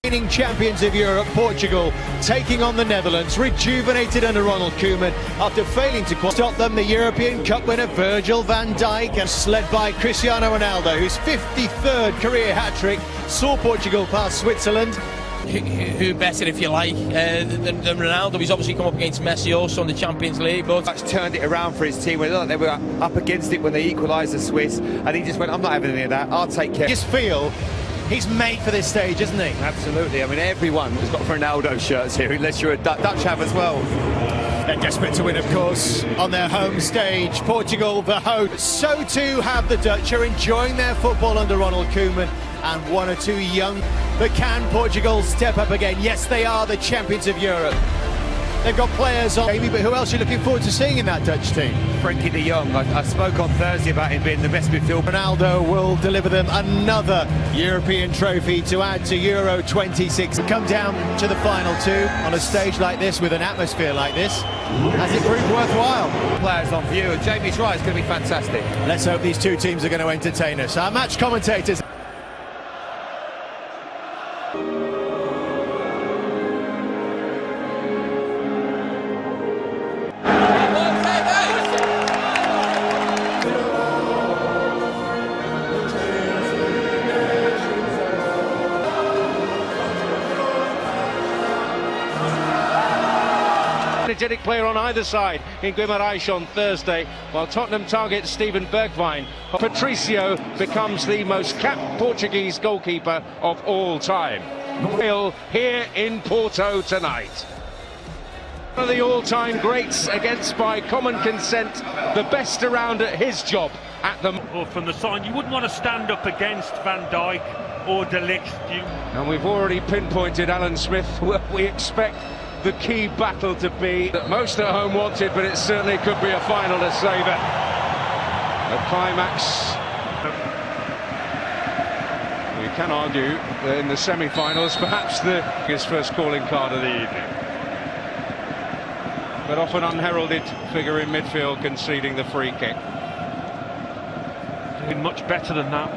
Champions of Europe, Portugal, taking on the Netherlands, rejuvenated under Ronald Koeman after failing to stop them. The European Cup winner Virgil van Dijk, and led by Cristiano Ronaldo, whose 53rd career hat-trick saw Portugal pass Switzerland. Who better, if you like, than Ronaldo? He's obviously come up against Messi also in the Champions League, but that's turned it around for his team. They were up against it when they equalised the Swiss, and he just went, I'm not having any of that, I'll take care. I just feel he's made for this stage, isn't he? Absolutely. I mean, everyone has got Ronaldo shirts here, unless you're a Dutch have as well. They're desperate to win, of course, on their home stage. Portugal, the host. So too have the Dutch, are enjoying their football under Ronald Koeman, and one or two young. But can Portugal step up again? Yes, they are the champions of Europe. They've got players on, Amy, but who else are you looking forward to seeing in that Dutch team? Frankie de Jong. I spoke on Thursday about him being the best midfielder. Ronaldo will deliver them another European trophy to add to Euro 26. Come down to the final two on a stage like this with an atmosphere like this. Has it proved worthwhile? Players on view, and Jamie's right, it's going to be fantastic. Let's hope these two teams are going to entertain us. Our match commentators. Energetic player on either side in Guimarães on Thursday, while Tottenham targets Steven Bergwijn. Patricio becomes the most capped Portuguese goalkeeper of all time. Here in Porto tonight. One of the all-time greats against, by common consent, the best around at his job at the... From the side, you wouldn't want to stand up against Van Dijk or De Ligt. And we've already pinpointed Alan Smith. We expect the key battle to be that most at home wanted, but it certainly could be a final to savour. A climax. We can argue that in the semi-finals, perhaps his first calling card of the evening. But often unheralded figure in midfield conceding the free kick. Doing much better than that.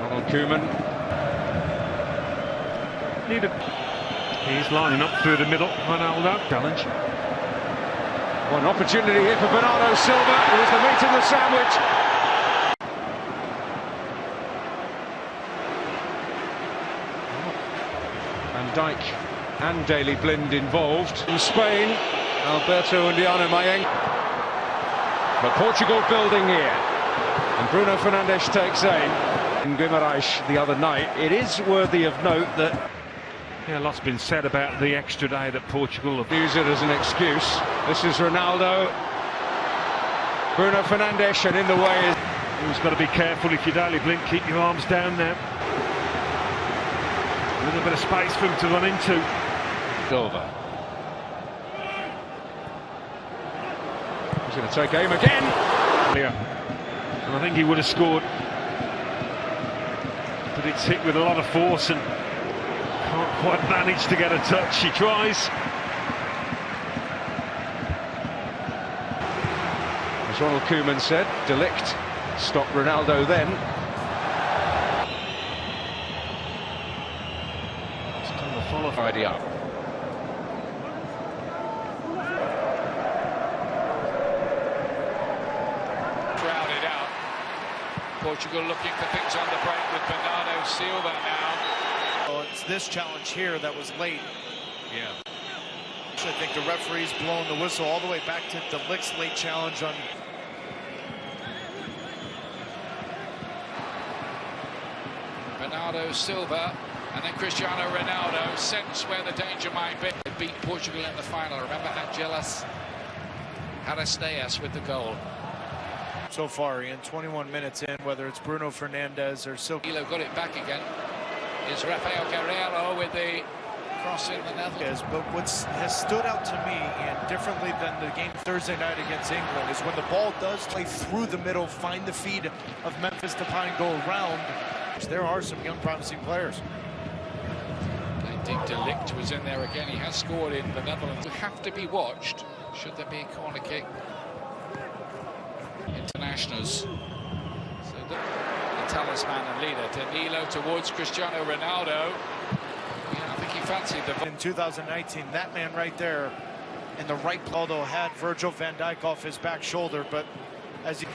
Ronald Koeman. He's lining up through the middle. Ronaldo challenge. One opportunity here for Bernardo Silva. It was the meat in the sandwich. Van Dijk and Daley Blind involved. In Spain, Alberto and Diana Mayeng. But Portugal building here. And Bruno Fernandes takes aim. In Guimarães the other night, it is worthy of note that... Yeah, a lot's been said about the extra day that Portugal have used it as an excuse. This is Ronaldo. Bruno Fernandes, and in the way is... He's got to be careful if you're Daley Blind, keep your arms down now. A little bit of space for him to run into. Silva. He's going to take aim again. Yeah. And I think he would have scored. But it's hit with a lot of force and can't quite manage to get a touch. He tries. As Ronald Koeman said, De Ligt stopped Ronaldo then. It's done the follow Tidy up. Crowded out. Portugal looking for things on the break with Bernardo Silva now. It's this challenge here that was late. Yeah. I think the referee's blown the whistle all the way back to De Ligt's late challenge on. Bernardo Silva and then Cristiano Ronaldo sense where the danger might be. They beat Portugal in the final. Remember Angelas Aristeas with the goal. So far, Ian, 21 minutes in, whether it's Bruno Fernandes or Silva. Got it back again. Is Rafael Guerreiro with the cross in the Netherlands. But what has stood out to me, and differently than the game Thursday night against England, is when the ball does play through the middle, find the feet of Memphis Depay and go around. There are some young promising players. Indeed, De Ligt was in there again. He has scored in the Netherlands. Will have to be watched should there be a corner kick. Internationals. So talisman and leader. Danilo towards Cristiano Ronaldo. Yeah, I think he fancied the... In 2019, that man right there in the right, although had Virgil van Dijk off his back shoulder, but as he...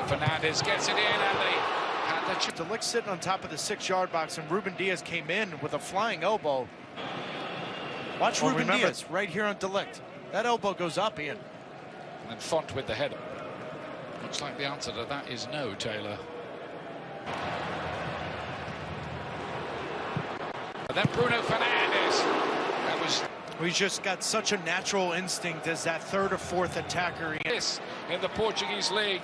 Fernandes gets it in, and they had the... De Ligt sitting on top of the 6-yard box, and Ruben Diaz came in with a flying elbow. Watch Ruben Diaz right here on De Ligt. That elbow goes up, Ian. And Font with the header. Looks like the answer to that is no, Taylor. And then Bruno Fernandes. That was... He's just got such a natural instinct as that third or fourth attacker. This in the Portuguese league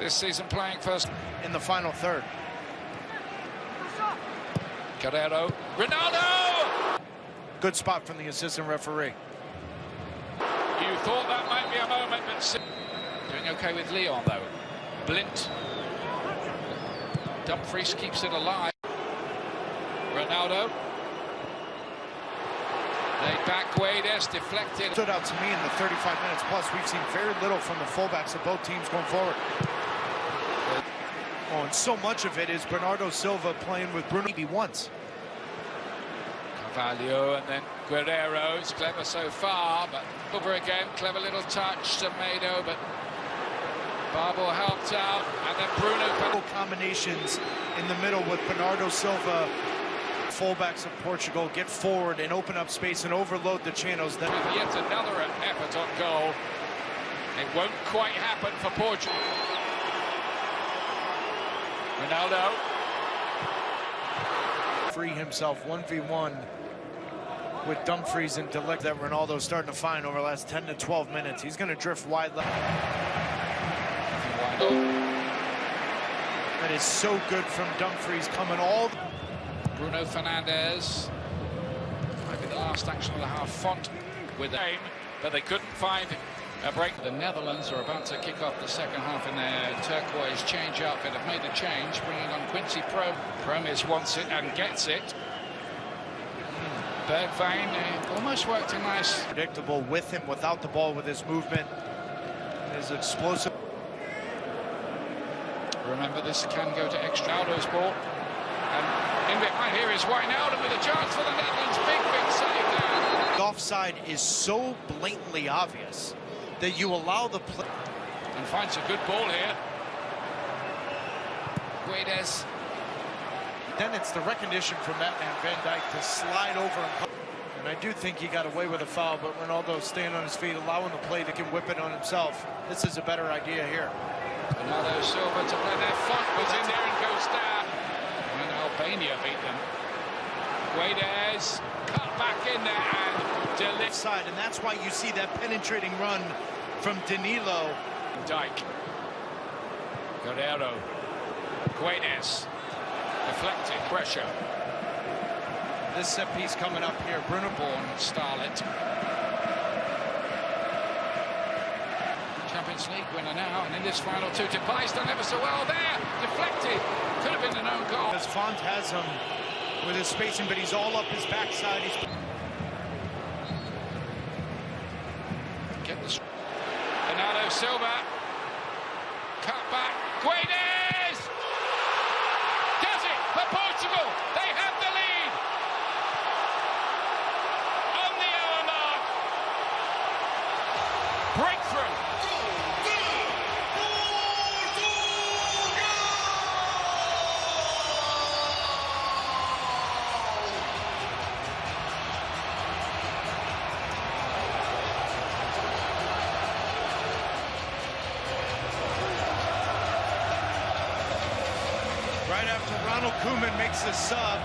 this season, playing first in the final third. Carrero, Ronaldo! Good spot from the assistant referee. You thought that might be a moment, but doing okay with Leon though. Blint. Dumfries keeps it alive. Ronaldo. They back Guedes, deflected. Stood out to me in the 35 minutes plus. We've seen very little from the fullbacks of both teams going forward. Oh, and so much of it is Bernardo Silva playing with Bruno once. Carvalho and then Guerrero. It's clever so far, but over again. Clever little touch to Mado, but Barbo helped out. And then Bruno. Combinations in the middle with Bernardo Silva. Fullbacks of Portugal get forward and open up space and overload the channels. Then yet another effort on goal. It won't quite happen for Portugal. Ronaldo. Free himself 1v1 with Dumfries and De Ligt that Ronaldo's starting to find over the last 10 to 12 minutes. He's going to drift wide left. That is so good from Dumfries coming all... Bruno Fernandes. Might be the last action of the half. Font with aim, but they couldn't find a break. The Netherlands are about to kick off the second half in their turquoise change outfit. Have made a change, bringing on Quincy Promes wants it and gets it. Bergwijn almost worked a nice... Predictable with him, without the ball, with his movement. His explosive... Remember, this can go to extra. Aldo's ball. And in behind here is Wijnaldum with a chance for the Netherlands. Big save there. The offside is so blatantly obvious that you allow the play. And finds a good ball here. Guedes. Then it's the recognition from that man, Van Dijk, to slide over. And I do think he got away with a foul, but Ronaldo staying on his feet, allowing the play to whip it on himself. This is a better idea here. Bernardo Silva to play there. Font was in there and goes down. And Albania beat them. Guedes cut back in there and De Ligt side, and that's why you see that penetrating run from Danilo. Dijk. Guerrero. Guedes. Deflected pressure. This set piece coming up here. Bruno Born Starlet. Champions League winner now, and in this final two, Depay's done ever so well there. Deflected. Could have been an own goal. As Font has him with his spacing, but he's all up his backside. He's... Get this. Bernardo Silva. Cut back. Guedes! Does it for Portugal. They have the lead. On the hour mark. Breakthrough. Right after Ronald Koeman makes the sub,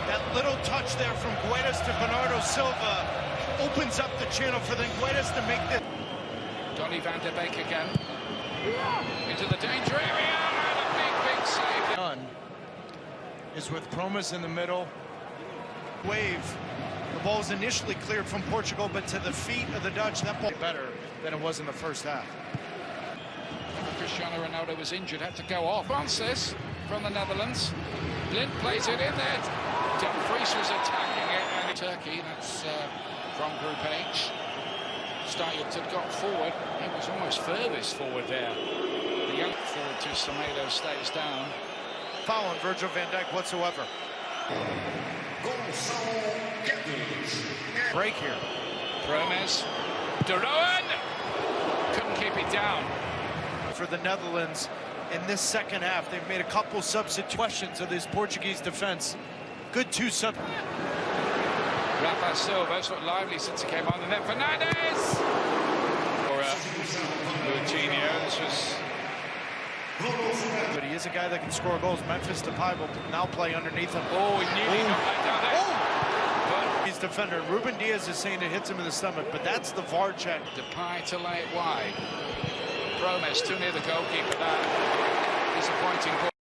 that little touch there from Guedes to Bernardo Silva opens up the channel for then Guedes to make the... Donny van der Beek again. Into the danger area, and a big save. Done is with Promes in the middle. Wave. The ball's initially cleared from Portugal, but to the feet of the Dutch, that ball better than it was in the first half. Cristiano Ronaldo was injured, had to go off. Francis from the Netherlands. Blind plays it in there. Dumfries was attacking it. And Turkey, that's from Group H. Started got forward. He was almost furthest forward there. The young forward to Semedo stays down. Foul on Virgil van Dijk whatsoever. Break here. Promes. De Roon couldn't keep it down. For the Netherlands in this second half, they've made a couple substitutions of this Portuguese defense. Good two sub. Rafa Silva's looked lively since he came on, and then Fernandes. Or Coutinho. This was. But he is a guy that can score goals. Memphis Depay will now play underneath him. Oh, he nearly got that down there. But he's defender. Ruben Diaz is saying it hits him in the stomach, but that's the VAR check. Depay to lay it wide. Promes too near the goalkeeper. That disappointing.